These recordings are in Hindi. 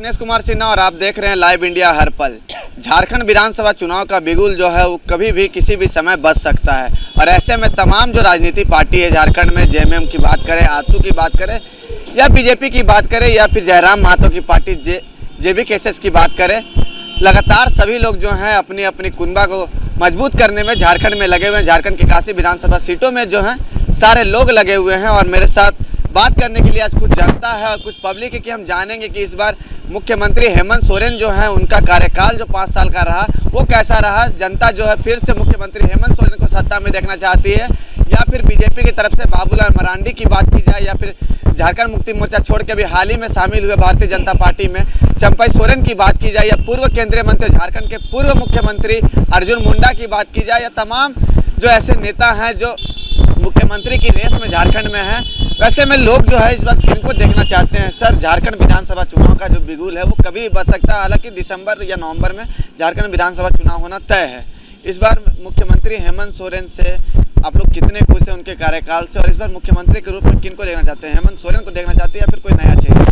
रत्नेश कुमार सिन्हा और आप देख रहे हैं लाइव इंडिया हर पल। झारखंड विधानसभा चुनाव का बिगुल जो है वो कभी भी किसी भी समय बच सकता है और ऐसे में तमाम जो राजनीतिक पार्टी है झारखंड में, जेएमएम की बात करें, आजसू की बात करें या बीजेपी की बात करें या फिर जयराम महतो की पार्टी जेबीकेएसएस की बात करें, लगातार सभी लोग जो हैं अपनी अपनी कुनबा को मजबूत करने में झारखंड में लगे हुए हैं। झारखंड की 81 विधानसभा सीटों में जो हैं सारे लोग लगे हुए हैं और मेरे साथ बात करने के लिए आज कुछ जनता है और कुछ पब्लिक है कि हम जानेंगे कि इस बार मुख्यमंत्री हेमंत सोरेन जो हैं उनका कार्यकाल जो 5 साल का रहा वो कैसा रहा। जनता जो है फिर से मुख्यमंत्री हेमंत सोरेन को सत्ता में देखना चाहती है या फिर बीजेपी की तरफ से बाबूलाल मरांडी की बात की जाए या फिर झारखंड मुक्ति मोर्चा छोड़ के भी हाल ही में शामिल हुए भारतीय जनता पार्टी में चंपई सोरेन की बात की जाए या पूर्व केंद्रीय मंत्री झारखंड के पूर्व मुख्यमंत्री अर्जुन मुंडा की बात की जाए या तमाम जो ऐसे नेता हैं जो मुख्यमंत्री की रेस में झारखंड में हैं। वैसे में लोग जो है इस बार किनको देखना चाहते हैं। सर, झारखंड विधानसभा चुनाव का जो बिगुल है वो कभी बच सकता है। हालांकि दिसंबर या नवंबर में झारखंड विधानसभा चुनाव होना तय है। इस बार मुख्यमंत्री हेमंत सोरेन से आप लोग कितने खुश हैं उनके कार्यकाल से और इस बार मुख्यमंत्री के रूप में किनको देखना चाहते हैं? हेमंत सोरेन को देखना चाहते हैं या फिर कोई नया चाहिए?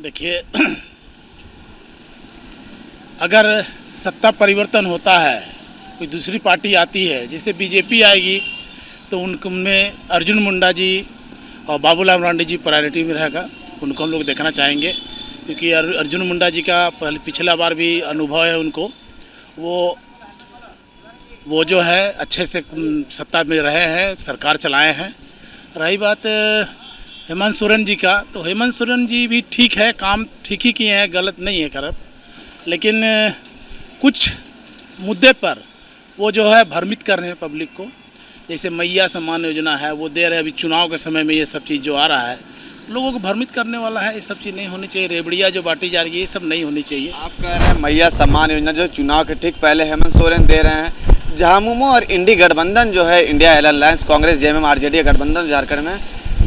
देखिए, अगर सत्ता परिवर्तन होता है, कोई दूसरी पार्टी आती है, जैसे बीजेपी आएगी तो उनमें अर्जुन मुंडा जी और बाबूलाल मरांडी जी प्रायोरिटी में रहेगा। उनको हम लोग देखना चाहेंगे क्योंकि अर्जुन मुंडा जी का पिछला बार भी अनुभव है उनको। वो जो है अच्छे से सत्ता में रहे हैं, सरकार चलाए हैं। रही बात हेमंत सोरेन जी का, तो हेमंत सोरेन जी भी ठीक है, काम ठीक ही किए हैं, गलत नहीं है करब, लेकिन कुछ मुद्दे पर वो जो है भ्रमित कर रहे हैं पब्लिक को। जैसे मैया सम्मान योजना है वो दे रहे हैं, अभी चुनाव के समय में ये सब चीज़ जो आ रहा है लोगों को भ्रमित करने वाला है। ये सब चीज़ नहीं होनी चाहिए। रेबड़ियाँ जो बांटी जा रही है ये सब नहीं होनी चाहिए। आप कह रहे हैं मैया सम्मान योजना जो चुनाव के ठीक पहले हेमंत सोरेन दे रहे हैं। झामुमो और इंडी गठबंधन जो है, India alliance, Congress, JMM, RJD गठबंधन झारखंड में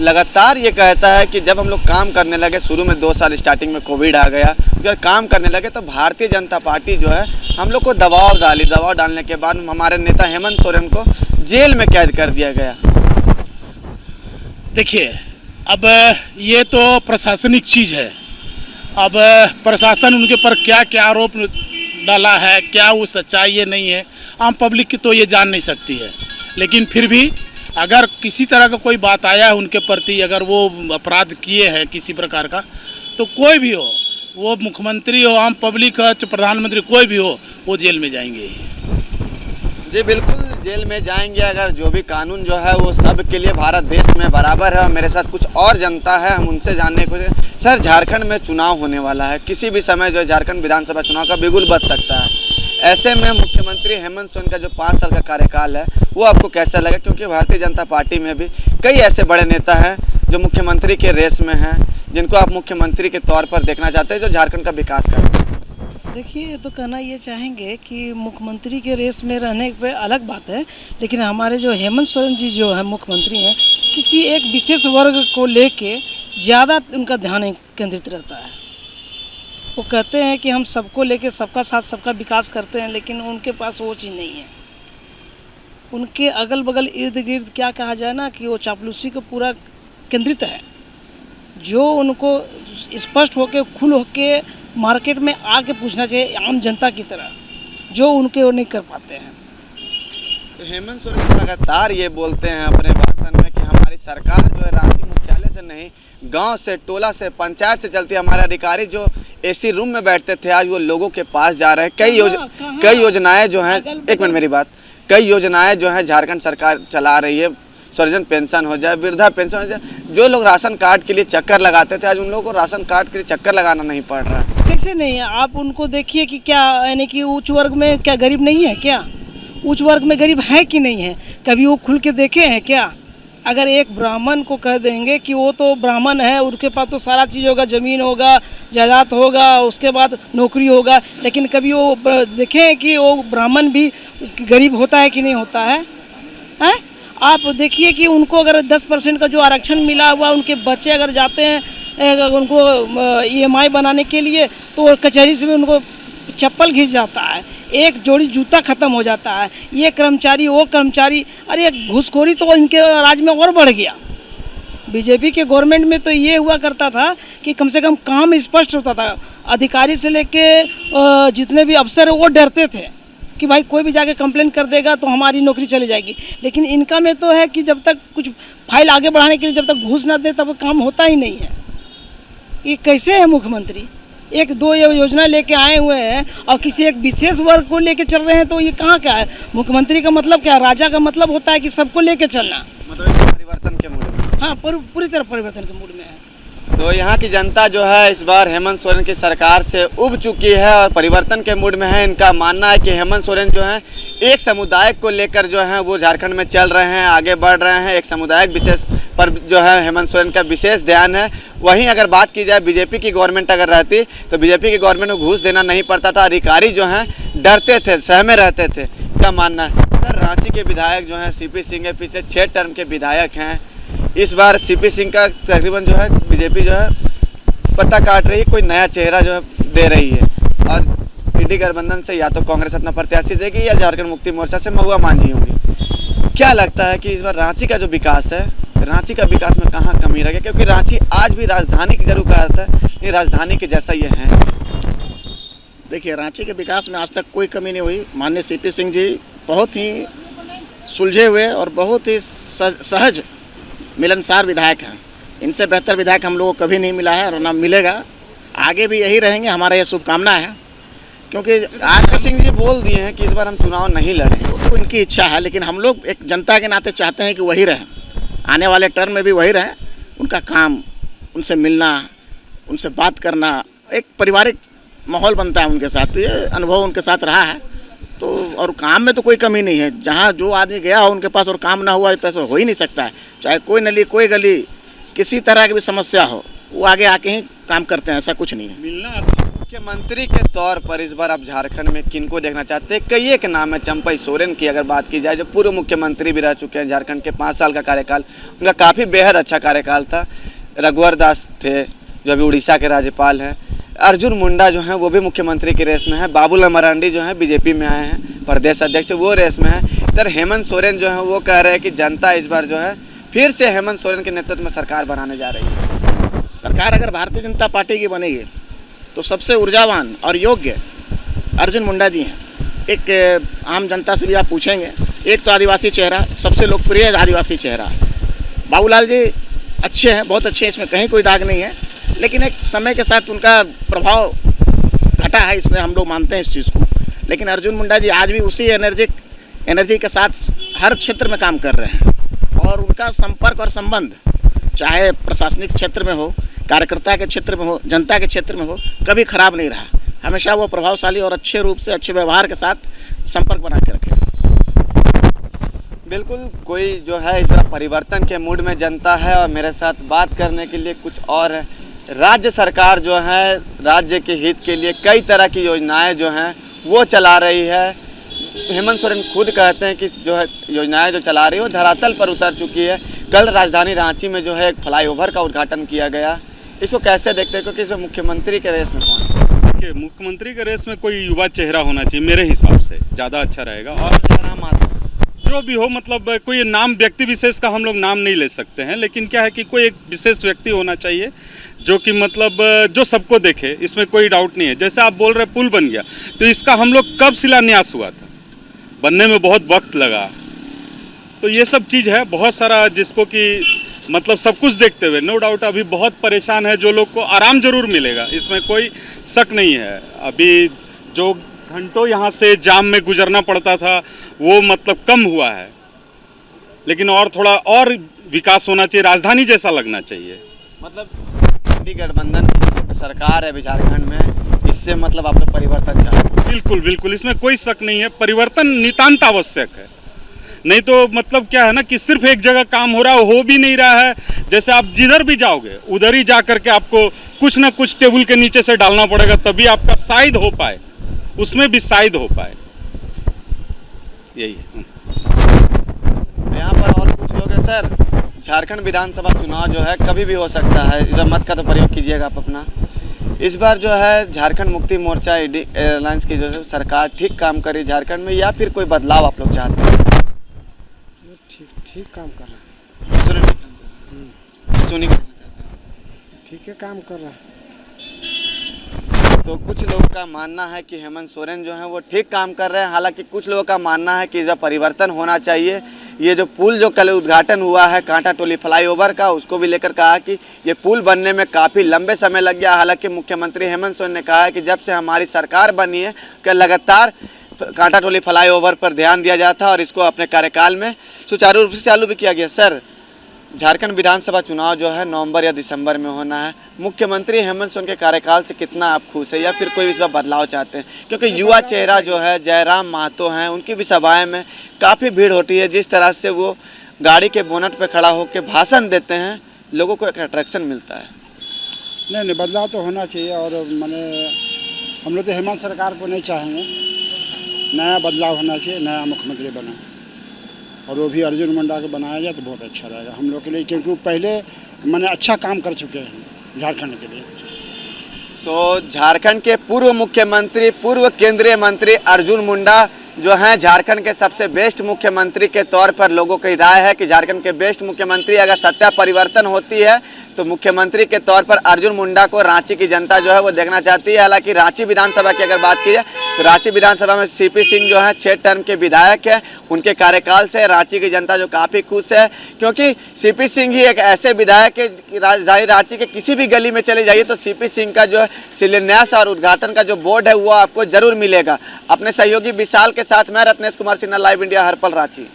लगातार ये कहता है कि जब हम लोग काम करने लगे, शुरू में 2 साल स्टार्टिंग में कोविड आ गया, जब काम करने लगे तो भारतीय जनता पार्टी जो है हम लोग को दबाव डालने के बाद हमारे नेता हेमंत सोरेन को जेल में कैद कर दिया गया। देखिए, अब ये तो प्रशासनिक चीज़ है। अब प्रशासन उनके ऊपर क्या क्या आरोप डाला है, क्या वो सच्चाई है नहीं है, आम पब्लिक की तो ये जान नहीं सकती है। लेकिन फिर भी अगर किसी तरह का कोई बात आया है उनके प्रति, अगर वो अपराध किए हैं किसी प्रकार का, तो कोई भी हो, वो मुख्यमंत्री हो, आम पब्लिक हो, प्रधानमंत्री, कोई भी हो, वो जेल में जाएंगे। जी बिल्कुल, जेल में जाएंगे। अगर जो भी कानून जो है वो सब के लिए भारत देश में बराबर है। मेरे साथ कुछ और जनता है, हम उनसे जानने को। सर, झारखंड में चुनाव होने वाला है, किसी भी समय जो है झारखंड विधानसभा चुनाव का बिगुल बच सकता है। ऐसे में मुख्यमंत्री हेमंत सोरेन का जो 5 साल का कार्यकाल है वो आपको कैसा लगा? क्योंकि भारतीय जनता पार्टी में भी कई ऐसे बड़े नेता हैं जो मुख्यमंत्री के रेस में हैं, जिनको आप मुख्यमंत्री के तौर पर देखना चाहते हैं, जो झारखंड का विकास करें। देखिए, तो कहना ये चाहेंगे कि मुख्यमंत्री के रेस में रहने पे अलग बात है, लेकिन हमारे जो हेमंत सोरेन जी जो है मुख्यमंत्री हैं, किसी एक विशेष वर्ग को लेके ज़्यादा उनका ध्यान केंद्रित रहता है। वो कहते हैं कि हम सबको लेके सबका साथ सबका विकास करते हैं, लेकिन उनके पास वो चीज़ नहीं है। उनके अगल बगल इर्द गिर्द क्या कहा जाए ना कि वो चापलूसी को पूरा केंद्रित है। जो उनको स्पष्ट होके खुल होके मार्केट में आके पूछना चाहिए आम जनता की तरह, जो उनके वो नहीं कर पाते हैं। तो हेमंत सोरेन लगातार ये बोलते हैं अपने भाषण में कि हमारी सरकार जो है रांची मुख्यालय से नहीं, गांव से, टोला से, पंचायत से चलती है। हमारे अधिकारी जो एसी रूम में बैठते थे आज वो लोगों के पास जा रहे हैं। कई योजनाएं जो हैं, एक मिनट मेरी बात, कई योजनाएं जो हैं झारखंड सरकार चला रही है। सर्जन पेंशन हो जाए, वृद्धा पेंशन हो जाए, जो लोग राशन कार्ड के लिए चक्कर लगाते थे आज उन लोगों को राशन कार्ड के लिए चक्कर लगाना नहीं पड़ रहा है। कैसे नहीं है? आप उनको देखिए कि क्या, यानी कि उच्च वर्ग में क्या गरीब नहीं है क्या? उच्च वर्ग में गरीब है कि नहीं है? कभी वो खुल के देखे हैं क्या? अगर एक ब्राह्मण को कह देंगे कि वो तो ब्राह्मण है, उनके पास तो सारा चीज़ होगा, ज़मीन होगा, जायदाद होगा, उसके बाद नौकरी होगा, लेकिन कभी वो देखें कि वो ब्राह्मण भी गरीब होता है कि नहीं होता है? हैं? आप देखिए कि उनको अगर 10% का जो आरक्षण मिला हुआ, उनके बच्चे अगर जाते हैं उनको EMI बनाने के लिए तो कचहरी से भी उनको चप्पल घिस जाता है, एक जोड़ी जूता ख़त्म हो जाता है। ये कर्मचारी, वो कर्मचारी, अरे घूसखोरी तो इनके राज्य में और बढ़ गया। बीजेपी के गवर्नमेंट में तो ये हुआ करता था कि कम से कम काम स्पष्ट होता था, अधिकारी से लेके जितने भी अफसर वो डरते थे कि भाई कोई भी जाके कंप्लेन कर देगा तो हमारी नौकरी चली जाएगी। लेकिन इनका में तो है कि जब तक कुछ फाइल आगे बढ़ाने के लिए जब तक घूस ना दे तब काम होता ही नहीं है। ये कैसे है मुख्यमंत्री, एक दो योजना लेके आए हुए हैं और किसी एक विशेष वर्ग को लेके चल रहे हैं, तो ये कहाँ क्या है? मुख्यमंत्री का मतलब क्या है? राजा का मतलब होता है कि सबको लेके चलना। मतलब परिवर्तन के मूड में। हाँ, पूरी तरह परिवर्तन के मूड में है। तो यहाँ की जनता जो है इस बार हेमंत सोरेन की सरकार से उब चुकी है और परिवर्तन के मूड में है। इनका मानना है कि हेमंत सोरेन जो है एक समुदाय को लेकर जो है वो झारखंड में चल रहे हैं, आगे बढ़ रहे हैं। एक सामुदायिक विशेष पर जो है हेमंत सोरेन का विशेष ध्यान है। वहीं अगर बात की जाए बीजेपी की गवर्नमेंट अगर रहती तो बीजेपी की गवर्नमेंट को घूस देना नहीं पड़ता था, अधिकारी जो हैं डरते थे, सहमे रहते थे। क्या मानना है सर? रांची के विधायक जो हैं सीपी सिंह है, पिछले 6 टर्म के विधायक हैं। इस बार सीपी सिंह का तकरीबन जो है बीजेपी जो है पत्ता काट रही है, कोई नया चेहरा जो है दे रही है। और इंडी गठबंधन से या तो कांग्रेस अपना प्रत्याशी देगी या झारखंड मुक्ति मोर्चा से महुआ मांझी होंगी। क्या लगता है कि इस बार रांची का जो विकास है, रांची का विकास में कहाँ कमी रह गई? क्योंकि रांची आज भी राजधानी की जरूर कहा जाता है, लेकिन राजधानी के जैसा ये है। देखिए, रांची के विकास में आज तक कोई कमी नहीं हुई। माननीय सीपी सिंह जी बहुत ही सुलझे हुए और बहुत ही सहज मिलनसार विधायक हैं। इनसे बेहतर विधायक हम लोगों को कभी नहीं मिला है और ना मिलेगा, आगे भी यही रहेंगे। हमारा ये शुभकामना है, क्योंकि आज सिंह जी बोल दिए हैं कि इस बार हम चुनाव नहीं लड़ेंगे। तो इनकी इच्छा है, लेकिन हम लोग एक जनता के नाते चाहते हैं कि वही रहें, आने वाले टर्म में भी वही रहें। उनका काम, उनसे मिलना, उनसे बात करना, एक पारिवारिक माहौल बनता है उनके साथ। तो ये अनुभव उनके साथ रहा है। तो और काम में तो कोई कमी नहीं है। जहाँ जो आदमी गया हो उनके पास और काम ना हुआ तो ऐसा हो ही नहीं सकता है। चाहे कोई नली, कोई गली, किसी तरह की भी समस्या हो, वो आगे आके ही काम करते हैं, ऐसा कुछ नहीं है। मुख्यमंत्री के तौर पर इस बार आप झारखंड में किनको देखना चाहते हैं? कई एक नाम है। चंपई सोरेन की अगर बात की जाए, जो पूर्व मुख्यमंत्री भी रह चुके हैं झारखंड के, 5 साल का कार्यकाल उनका काफ़ी बेहद अच्छा कार्यकाल था। रघुवर दास थे जो अभी उड़ीसा के राज्यपाल हैं। अर्जुन मुंडा जो हैं वो भी मुख्यमंत्री की रेस में है। बाबूलाल मरांडी जो हैं बीजेपी में आए हैं, प्रदेश अध्यक्ष, वो रेस में है। इधर हेमंत सोरेन जो हैं वो कह रहे हैं कि जनता इस बार जो है फिर से हेमंत सोरेन के नेतृत्व में सरकार बनाने जा रही है। सरकार अगर भारतीय जनता पार्टी की बनेगी तो सबसे ऊर्जावान और योग्य अर्जुन मुंडा जी हैं। एक आम जनता से भी आप पूछेंगे, एक तो आदिवासी चेहरा, सबसे लोकप्रिय आदिवासी चेहरा। बाबूलाल जी अच्छे हैं, बहुत अच्छे हैं, इसमें कहीं कोई दाग नहीं है। लेकिन एक समय के साथ उनका प्रभाव घटा है, इसमें हम लोग मानते हैं इस चीज़ को। लेकिन अर्जुन मुंडा जी आज भी उसी एनर्जी के साथ हर क्षेत्र में काम कर रहे हैं। और उनका संपर्क और संबंध चाहे प्रशासनिक क्षेत्र में हो, कार्यकर्ता के क्षेत्र में हो, जनता के क्षेत्र में हो, कभी खराब नहीं रहा। हमेशा वो प्रभावशाली और अच्छे रूप से, अच्छे व्यवहार के साथ संपर्क बना के रखे। बिल्कुल, कोई जो है इस बार परिवर्तन के मूड में जनता है। और मेरे साथ बात करने के लिए कुछ और है। राज्य सरकार जो है राज्य के हित के लिए कई तरह की योजनाएं जो हैं वो चला रही है। हेमंत सोरेन खुद कहते हैं कि जो है योजनाएं जो चला रही है वो धरातल पर उतर चुकी है। कल राजधानी रांची में जो है एक फ्लाईओवर का उद्घाटन किया गया। इसको कैसे देखते हैं? क्योंकि इस मुख्यमंत्री के रेस में कौन है? देखिए, मुख्यमंत्री के रेस में कोई युवा चेहरा होना चाहिए, मेरे हिसाब से ज़्यादा अच्छा रहेगा। और जो भी हो, मतलब कोई नाम, व्यक्ति विशेष का हम लोग नाम नहीं ले सकते हैं, लेकिन क्या है कि कोई एक विशेष व्यक्ति होना चाहिए जो कि मतलब जो सबको देखे, इसमें कोई डाउट नहीं है। जैसे आप बोल रहे पुल बन गया, तो इसका हम लोग कब शिलान्यास हुआ था, बनने में बहुत वक्त लगा। तो ये सब चीज़ है, बहुत सारा जिसको कि मतलब सब कुछ देखते हुए नो डाउट अभी बहुत परेशान है। जो लोग को आराम जरूर मिलेगा, इसमें कोई शक नहीं है। अभी जो घंटों यहाँ से जाम में गुजरना पड़ता था वो मतलब कम हुआ है, लेकिन और थोड़ा और विकास होना चाहिए, राजधानी जैसा लगना चाहिए। मतलब इंडी गठबंधन की सरकार है अभी झारखंड में, इससे मतलब आप लोग परिवर्तन चाहते हैं? बिल्कुल बिल्कुल, इसमें कोई शक नहीं है। परिवर्तन नितांत आवश्यक है, नहीं तो मतलब क्या है ना कि सिर्फ एक जगह काम हो रहा हो भी नहीं रहा है। जैसे आप जिधर भी जाओगे उधर ही जा करके आपको कुछ ना कुछ टेबल के नीचे से डालना पड़ेगा, तभी आपका शायद हो पाए, उसमें भी शायद हो पाए। यही है। यहाँ पर और कुछ लोग हैं सर। झारखंड विधानसभा चुनाव जो है कभी भी हो सकता है, इस बार मत का तो प्रयोग कीजिएगा आप अपना। इस बार जो है झारखंड मुक्ति मोर्चा एयरलाइंस की जो है सरकार ठीक काम करी झारखंड में, या फिर कोई बदलाव आप लोग चाहते हैं? ठीक काम कर रहा है। क्यों नहीं करना चाहते? ठीक है, काम कर रहा है। तो कुछ लोगों का मानना है कि हेमंत सोरेन जो है वो ठीक काम कर रहे हैं, हालांकि कुछ लोगों का मानना है कि जो परिवर्तन होना चाहिए। ये जो पुल जो कल उद्घाटन हुआ है कांटा टोली फ्लाईओवर का, उसको भी लेकर कहा कि ये पुल बनने में काफ़ी लंबे समय लग गया। हालांकि मुख्यमंत्री हेमंत सोरेन ने कहा है कि जब से हमारी सरकार बनी है कि लगातार कांटा टोली फ्लाईओवर पर ध्यान दिया जाता है और इसको अपने कार्यकाल में सुचारू रूप से चालू भी किया गया। सर, झारखंड विधानसभा चुनाव जो है नवंबर या दिसंबर में होना है, मुख्यमंत्री हेमंत सोरेन के कार्यकाल से कितना आप खुश है या फिर कोई इस बार बदलाव चाहते हैं? क्योंकि युवा चेहरा जो है जयराम महतो हैं, उनकी भी सभाएं में काफ़ी भीड़ होती है। जिस तरह से वो गाड़ी के बोनट पर खड़ा होकर भाषण देते हैं, लोगों को एक अट्रैक्शन मिलता है। नहीं, बदलाव तो होना चाहिए। और मैंने हम लोग तो हेमंत सरकार को नहीं चाहेंगे, नया बदलाव होना चाहिए, नया मुख्यमंत्री बना और वो भी अर्जुन मुंडा को बनाया जाए तो बहुत अच्छा रहेगा हम लोग के लिए, क्योंकि वो पहले मैंने अच्छा काम कर चुके हैं झारखंड के लिए। तो झारखंड के पूर्व मुख्यमंत्री, पूर्व केंद्रीय मंत्री अर्जुन मुंडा जो हैं झारखंड के सबसे बेस्ट मुख्यमंत्री के तौर पर लोगों की राय है कि झारखंड के बेस्ट मुख्यमंत्री अगर सत्ता परिवर्तन होती है तो मुख्यमंत्री के तौर पर अर्जुन मुंडा को रांची की जनता जो है वो देखना चाहती है। हालांकि रांची विधानसभा की अगर बात की जाए तो रांची विधानसभा में सीपी सिंह जो है 6 टर्म के विधायक है, उनके कार्यकाल से रांची की जनता जो काफ़ी खुश है, क्योंकि सीपी सिंह ही एक ऐसे विधायक है कि रांची के किसी भी गली में चले जाइए तो सीपी सिंह का जो शिलान्यास और उद्घाटन का जो बोर्ड है वो आपको जरूर मिलेगा। अपने सहयोगी विशाल के साथ मैं रत्नेश कुमार सिन्हा, लाइव इंडिया, हर पल रांची।